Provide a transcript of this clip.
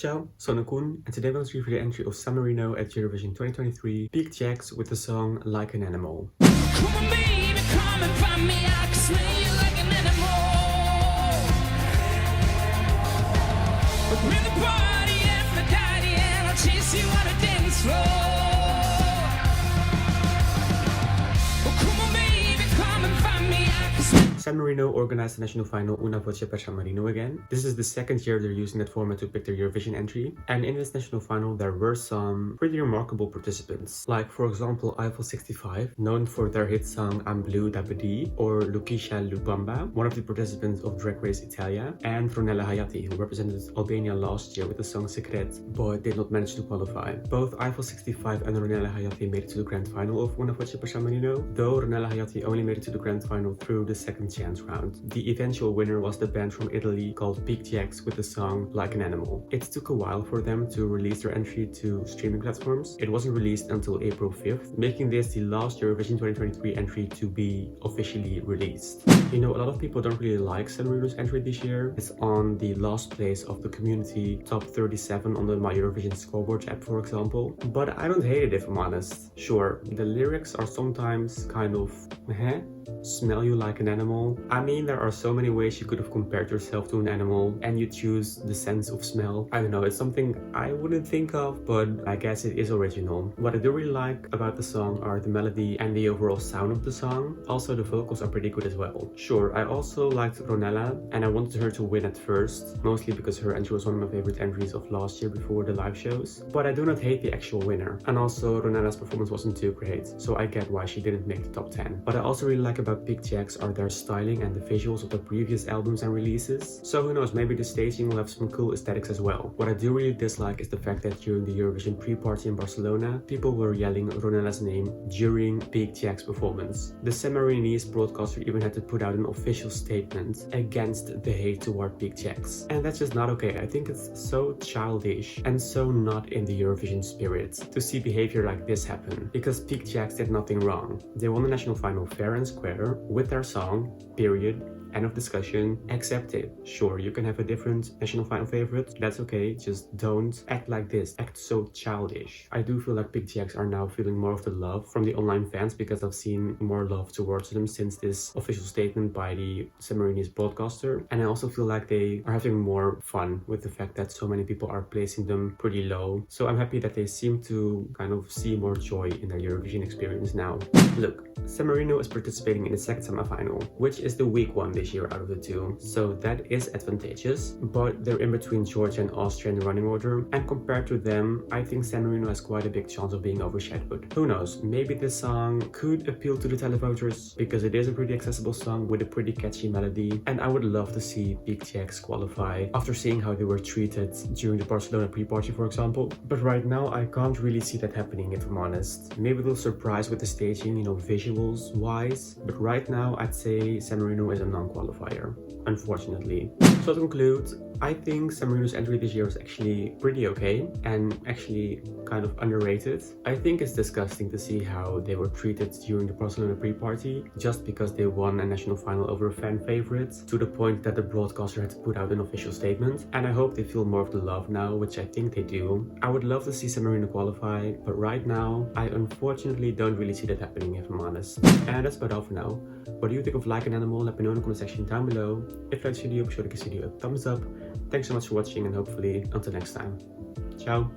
Ciao, sono Koen, and today we're going to review the entry of San Marino at Eurovision 2023, Piqued Jacks with the song Like an Animal. Come on, baby, come and find me. I can smell you like an animal. We're the party Aphrodite, and I'll chase you on a dance floor. Oh, come on, baby, come and find me. I can smell. San Marino organized the national final Una Voce per San Marino again. This is the second year they're using that format to pick their Eurovision entry. And in this national final, there were some pretty remarkable participants. Like, for example, Eiffel 65, known for their hit song I'm Blue da Badee, or Lucretia Lubamba, one of the participants of Drag Race Italia, and Ronella Hayati, who represented Albania last year with the song Secret, but did not manage to qualify. Both Eiffel 65 and Ronella Hayati made it to the grand final of Una Voce per San Marino, though Ronella Hayati only made it to the grand final through the second chance round. The eventual winner was the band from Italy called Piqued Jacks with the song Like an Animal. It took a while for them to release their entry to streaming platforms. It wasn't released until April 5th, making this the last Eurovision 2023 entry to be officially released. You know, a lot of people don't really like San Marino's entry this year. It's on the last place of the community top 37 on the My Eurovision scoreboard app, for example. But I don't hate it, if I'm honest. Sure, the lyrics are sometimes kind of smell you like an animal. I mean, there are so many ways you could have compared yourself to an animal and you choose the sense of smell. I don't know, it's something I wouldn't think of, but I guess it is original. What I do really like about the song are the melody and the overall sound of the song. Also, the vocals are pretty good as well. Sure, I also liked Ronella and I wanted her to win at first, mostly because her entry was one of my favorite entries of last year before the live shows. But I do not hate the actual winner. And also, Ronella's performance wasn't too great, so I get why she didn't make the top 10. What I also really like about Piqued Jacks are their styling and the visuals of the previous albums and releases. So who knows, maybe the staging will have some cool aesthetics as well. What I do really dislike is the fact that during the Eurovision pre-party in Barcelona, people were yelling Ronella's name during Piqued Jacks' performance. The San Marinese broadcaster even had to put out an official statement against the hate toward Piqued Jacks. And that's just not okay. I think it's so childish and so not in the Eurovision spirit to see behavior like this happen, because Piqued Jacks did nothing wrong. They won the national final fair and square with their song, period. End of discussion. Accept it. Sure, you can have a different national final favorite. That's okay. Just don't act like this. Act so childish. I do feel like Piqued Jacks are now feeling more of the love from the online fans because I've seen more love towards them since this official statement by the San Marinese broadcaster. And I also feel like they are having more fun with the fact that so many people are placing them pretty low. So I'm happy that they seem to kind of see more joy in their Eurovision experience now. Look, San Marino is participating in the second semi-final, which is the weak one this year out of the two, so that is advantageous, but they're in between Georgia and Austria in the running order, and compared to them, I think San Marino has quite a big chance of being overshadowed. Who knows, maybe this song could appeal to the televoters, because it is a pretty accessible song with a pretty catchy melody, and I would love to see Piqued Jacks qualify after seeing how they were treated during the Barcelona pre-party, for example. But right now, I can't really see that happening, if I'm honest. Maybe they'll surprise with the staging, you know, visuals wise, but right now I'd say San Marino is a non-qualifier, unfortunately. So to conclude, I think San Marino's entry this year is actually pretty okay and actually kind of underrated. I think it's disgusting to see how they were treated during the Barcelona pre-party just because they won a national final over a fan favorite, to the point that the broadcaster had to put out an official statement. And I hope they feel more of the love now, which I think they do. I would love to see San Marino qualify, but right now I unfortunately don't really see that happening, if I'm honest. And that's about all for now. What do you think of Like an Animal? Let me know in the comment section down below. If you liked this video, be sure to give this video a thumbs up. Thanks so much for watching, and hopefully until next time. Ciao!